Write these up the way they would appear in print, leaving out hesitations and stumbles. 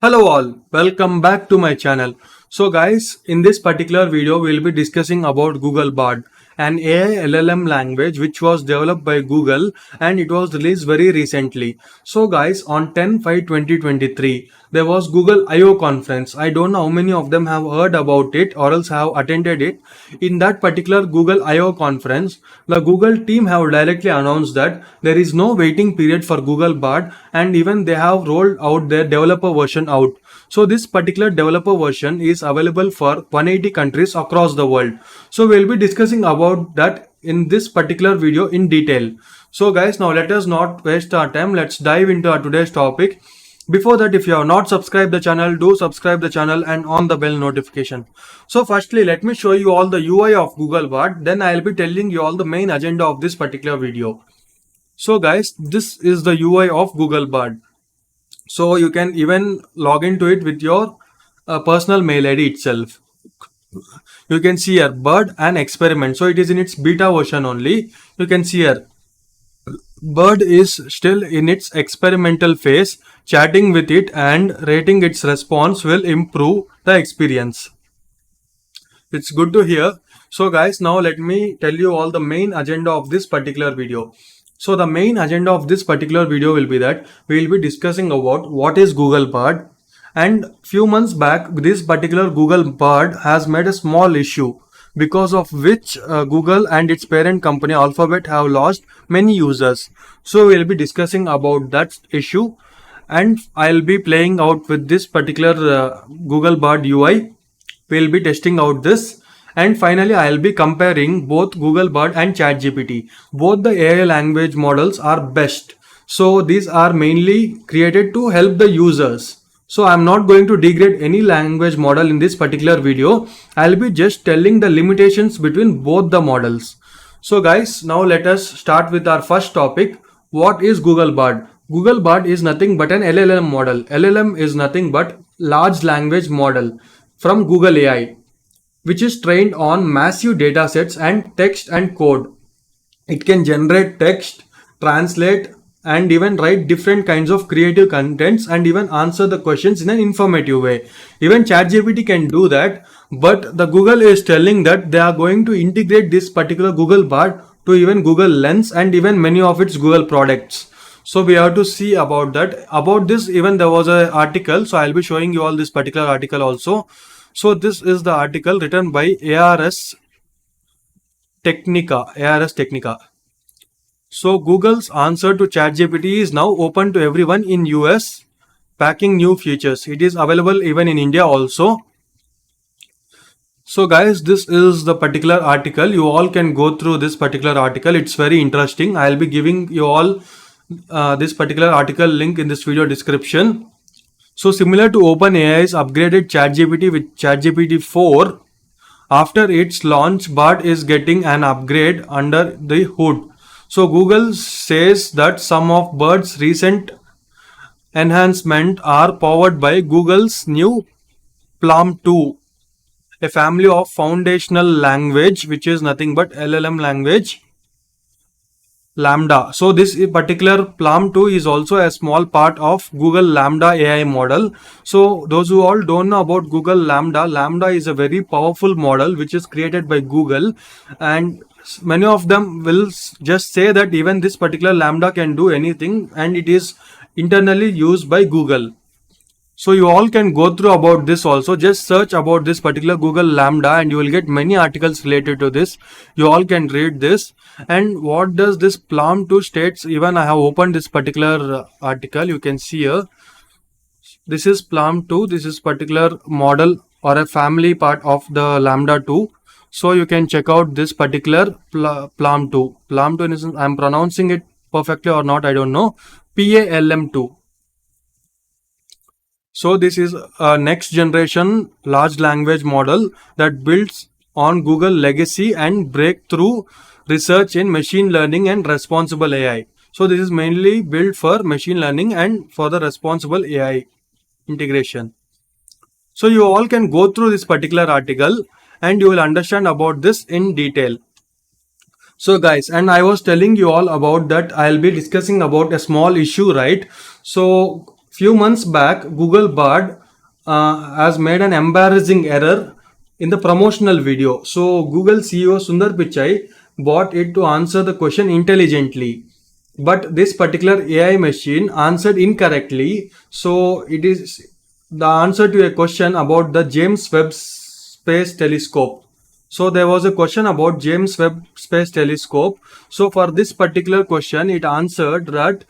Hello all, welcome back to my channel. So guys, in this particular video we will be discussing about Google BARD, an AI LLM language which was developed by Google and it was released very recently. So guys, on 10/5/2023 there was Google I/O conference. I don't know how many of them have heard about it or else have attended it. In that particular Google I/O conference, the Google team have directly announced that there is no waiting period for Google BARD and even they have rolled out their developer version out. So this particular developer version is available for 180 countries across the world. So we'll be discussing about that in this particular video in detail. So guys, now let us not waste our time. Let's dive into our today's topic. Before that, if you have not subscribed the channel, do subscribe the channel and on the bell notification. So firstly, let me show you all the UI of Google BARD. Then I'll be telling you all the main agenda of this particular video. So guys, this is the UI of Google BARD. So you can even log into it with your personal mail ID itself. You can see here BARD and experiment. So it is in its beta version only. You can see here BARD is still in its experimental phase. Chatting with it and rating its response will improve the experience. It's good to hear. So guys, now let me tell you all the main agenda of this particular video. So the main agenda of this particular video will be that we will be discussing about what is Google BARD, and few months back this particular Google BARD has made a small issue because of which Google and its parent company Alphabet have lost many users. So we will be discussing about that issue and I'll be playing out with this particular Google BARD UI. We'll be testing out this. And finally, I'll be comparing both Google BARD and ChatGPT. Both the AI language models are best. So these are mainly created to help the users. So I'm not going to degrade any language model in this particular video. I'll be just telling the limitations between both the models. So guys, now let us start with our first topic. What is Google BARD? Google BARD is nothing but an LLM model. LLM is nothing but large language model from Google AI, which is trained on massive data sets and text and code. It can generate text, translate, and even write different kinds of creative contents and even answer the questions in an informative way. Even ChatGPT can do that, but the Google is telling that they are going to integrate this particular Google BARD to even Google Lens and even many of its Google products. So we have to see about that. About this, even there was an article. So I'll be showing you all this particular article also. So this is the article written by ARS Technica. So Google's answer to ChatGPT is now open to everyone in US, packing new features. It is available even in India also. So guys, this is the particular article. You all can go through this particular article. It's very interesting. I'll be giving you all this particular article link in this video description. So similar to OpenAI's upgraded ChatGPT with ChatGPT 4, after its launch, BARD is getting an upgrade under the hood. So Google says that some of BARD's recent enhancements are powered by Google's new Plum 2, a family of foundational language which is nothing but LLM language. Lambda. So this particular Plum 2 is also a small part of Google Lambda AI model. So those who all don't know about Google Lambda is a very powerful model which is created by Google, and many of them will just say that even this particular Lambda can do anything and it is internally used by Google. So you all can go through about this also. Just search about this particular Google Lambda and you will get many articles related to this. You all can read this. And what does this Plum 2 states? Even I have opened this particular article. You can see here. This is Plum 2. This is particular model or a family part of the Lambda 2. So you can check out this particular Plum 2. Plum 2, I'm pronouncing it perfectly or not, I don't know. PALM 2. So this is a next generation large language model that builds on Google legacy and breakthrough research in machine learning and responsible AI. So this is mainly built for machine learning and for the responsible AI integration. So you all can go through this particular article and you will understand about this in detail. So guys, and I was telling you all about that I'll be discussing about a small issue, right? So Few months back, Google BARD has made an embarrassing error in the promotional video. So Google CEO Sundar Pichai bought it to answer the question intelligently. But this particular AI machine answered incorrectly. So it is the answer to a question about the James Webb Space Telescope. So there was a question about James Webb Space Telescope. So for this particular question, it answered that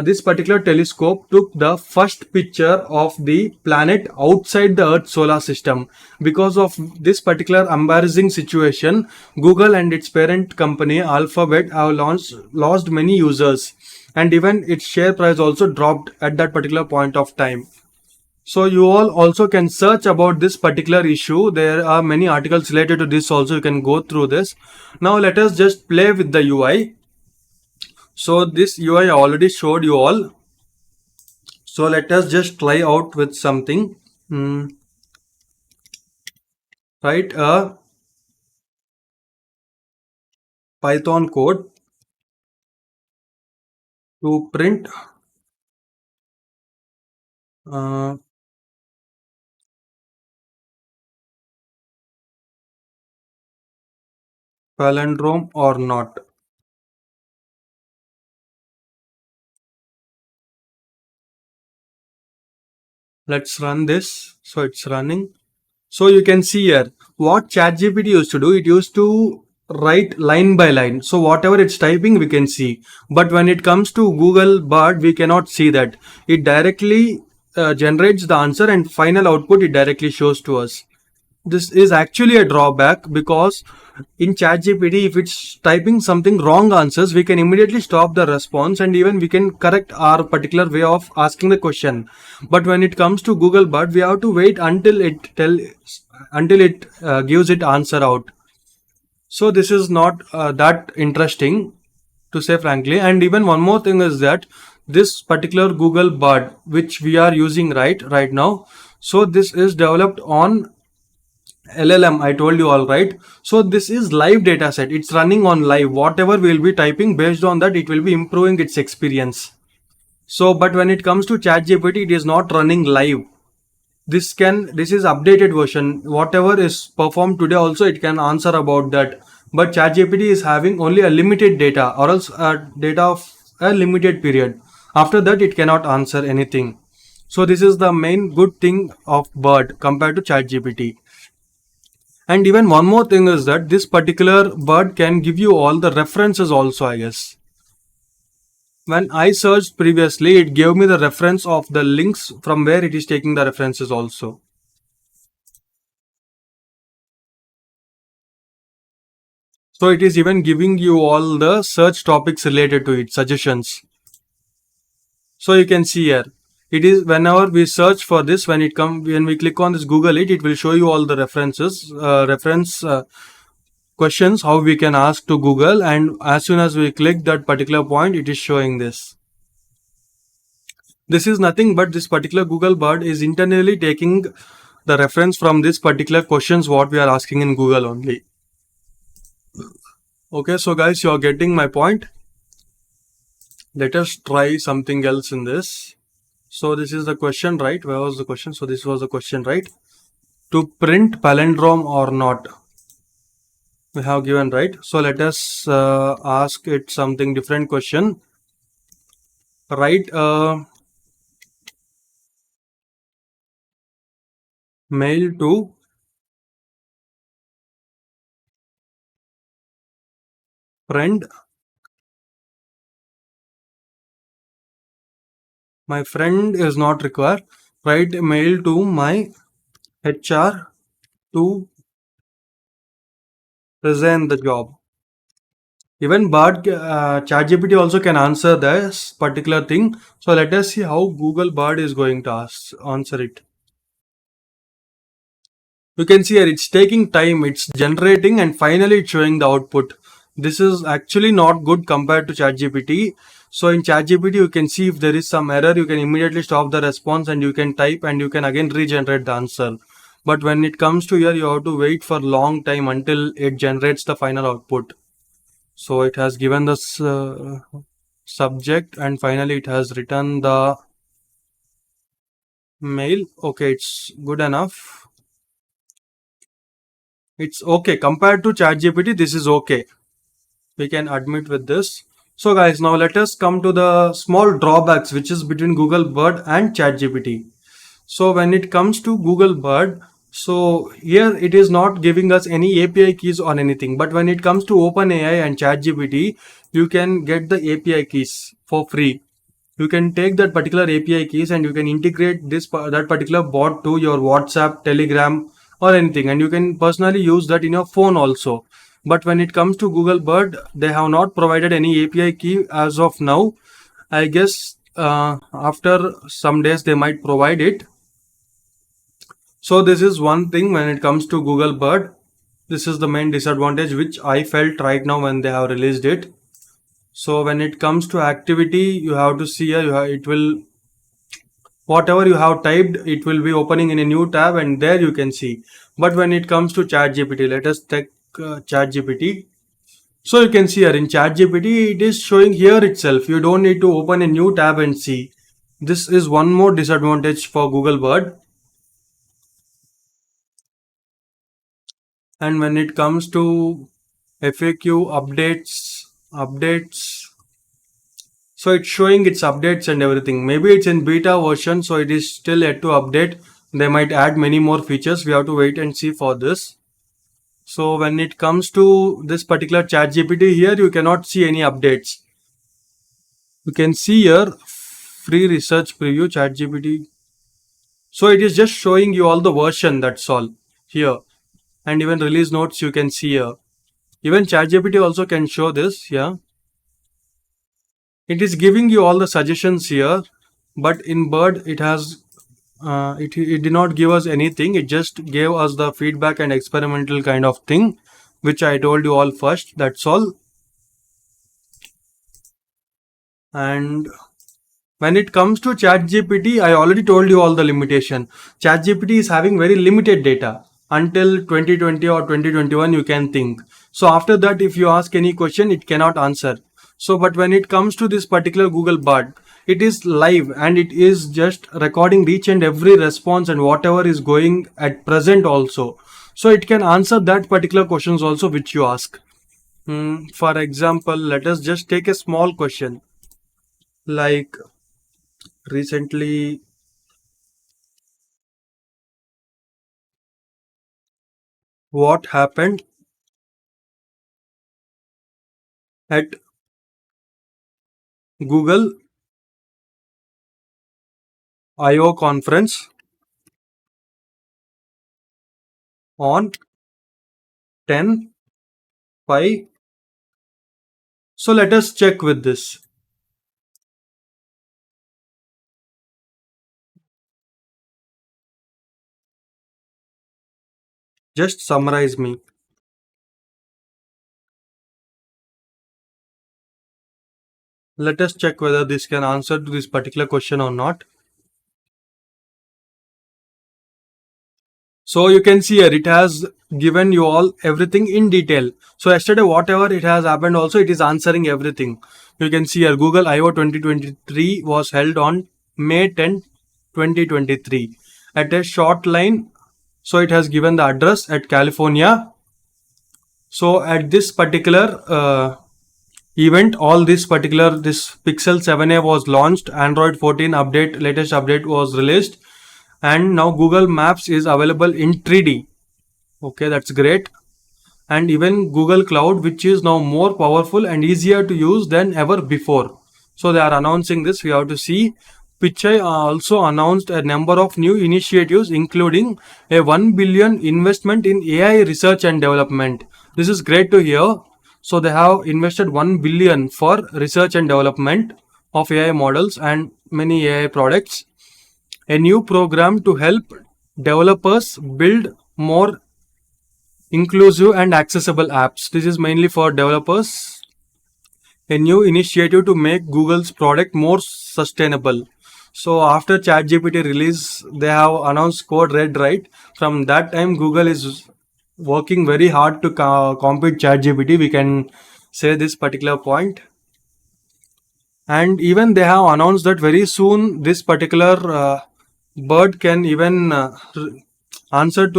this particular telescope took the first picture of the planet outside the Earth solar system. Because of this particular embarrassing situation, Google and its parent company Alphabet have lost many users, and even its share price also dropped at that particular point of time. So you all also can search about this particular issue. There are many articles related to this also. You can go through this. Now let us just play with the UI. So this UI I already showed you all. So let us just try out with something. Write a Python code to print uh, palindrome or not. Let's run this. So it's running. So you can see here what ChatGPT used to do. It used to write line by line. So whatever it's typing, we can see. But when it comes to Google Bard, we cannot see that. It directly generates the answer and final output it directly shows to us. This is actually a drawback because in ChatGPT, if it's typing something wrong answers, we can immediately stop the response and even we can correct our particular way of asking the question. But when it comes to Google Bard, we have to wait until it gives it answer out. So this is not that interesting to say frankly. And even one more thing is that this particular Google Bard, which we are using right now, so this is developed on LLM, I told you all right. So this is live data set. It's running on live. Whatever we'll be typing based on that, it will be improving its experience. So, but when it comes to ChatGPT, it is not running live. This is updated version. Whatever is performed today also, it can answer about that. But ChatGPT is having only a limited data or else data of a limited period. After that, it cannot answer anything. So this is the main good thing of BERT compared to ChatGPT. And even one more thing is that this particular BERT can give you all the references also, I guess. When I searched previously, it gave me the reference of the links from where it is taking the references also. So it is even giving you all the search topics related to it, suggestions. So you can see here, it is whenever we search for this, when we click on this Google it will show you all the reference questions how we can ask to Google, and as soon as we click that particular point, it is showing this. This is nothing but this particular Google Bard is internally taking the reference from this particular questions what we are asking in Google only. Okay, so guys, you are getting my point. Let us try something else in this. So this is the question, right? Where was the question? So this was the question, right? To print palindrome or not? We have given, right? So let us ask it something different question. Write a mail to friend. My friend is not required. Write a mail to my HR to resign the job. Even Bard, ChatGPT also can answer this particular thing. So let us see how Google Bard is going to answer it. You can see here it's taking time, it's generating and finally it's showing the output. This is actually not good compared to ChatGPT. So in ChatGPT, you can see if there is some error, you can immediately stop the response and you can type and you can again regenerate the answer. But when it comes to here, you have to wait for long time until it generates the final output. So it has given the subject and finally it has written the mail. Okay, it's good enough. It's okay compared to ChatGPT. This is okay. We can admit with this. So guys, now let us come to the small drawbacks which is between Google Bird and ChatGPT. So when it comes to Google Bird, so here it is not giving us any API keys on anything. But when it comes to OpenAI and ChatGPT, you can get the API keys for free. You can take that particular API keys and you can integrate that particular bot to your WhatsApp, Telegram, or anything, and you can personally use that in your phone also. But when it comes to Google Bird, they have not provided any API key as of now. I guess after some days they might provide it. So this is one thing when it comes to Google Bird. This is the main disadvantage which I felt right now when they have released it. So when it comes to activity, you have to see here, it will, whatever you have typed, it will be opening in a new tab and there you can see. But when it comes to ChatGPT, let us take ChatGPT. So you can see here in ChatGPT, it is showing here itself. You don't need to open a new tab and see. This is one more disadvantage for Google Bird. And when it comes to FAQ updates, so it's showing its updates and everything. Maybe it's in beta version, so it is still yet to update. They might add many more features. We have to wait and see for this. So when it comes to this particular ChatGPT, here you cannot see any updates. You can see here free research preview ChatGPT. So it is just showing you all the version, that's all here. And even release notes you can see here. Even ChatGPT also can show this here. It is giving you all the suggestions here, but in Bird it has it did not give us anything. It just gave us the feedback and experimental kind of thing, which I told you all first. That's all. And when it comes to ChatGPT, I already told you all the limitation. ChatGPT is having very limited data until 2020 or 2021. You can think. So after that, if you ask any question, it cannot answer. So, but when it comes to this particular Google Bard, it is live and it is just recording each and every response and whatever is going at present also. So it can answer that particular questions also which you ask. For example, let us just take a small question like recently what happened at Google I/O conference on 10/5. So let us check with this. Just summarize me. Let us check whether this can answer to this particular question or not. So you can see here it has given you all everything in detail. So yesterday whatever it has happened also it is answering everything. You can see here Google I/O 2023 was held on May 10, 2023 at a short line. So it has given the address at California. So at this particular event, all this Pixel 7a was launched, Android 14 update, latest update was released, and now Google Maps is available in 3D. Okay, that's great. And even Google Cloud, which is now more powerful and easier to use than ever before. So they are announcing this. We have to see. Pichai also announced a number of new initiatives, including a 1 billion investment in AI research and development. This is great to hear. So they have invested 1 billion for research and development of AI models and many AI products. A new program to help developers build more inclusive and accessible apps. This is mainly for developers. A new initiative to make Google's product more sustainable. So after ChatGPT release, they have announced Code Red, right? From that time, Google is working very hard to compete ChatGPT. We can say this particular point. And even they have announced that very soon this particular BARD can even answer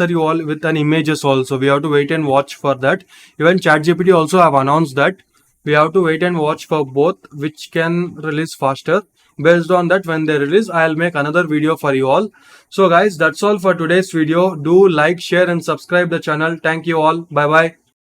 you all with an images also. We have to wait and watch for that. Even ChatGPT also have announced that we have to wait and watch for both, which can release faster. Based on that, when they release, I'll make another video for you all. So guys, that's all for today's video. Do like, share and subscribe the channel. Thank you all. Bye bye.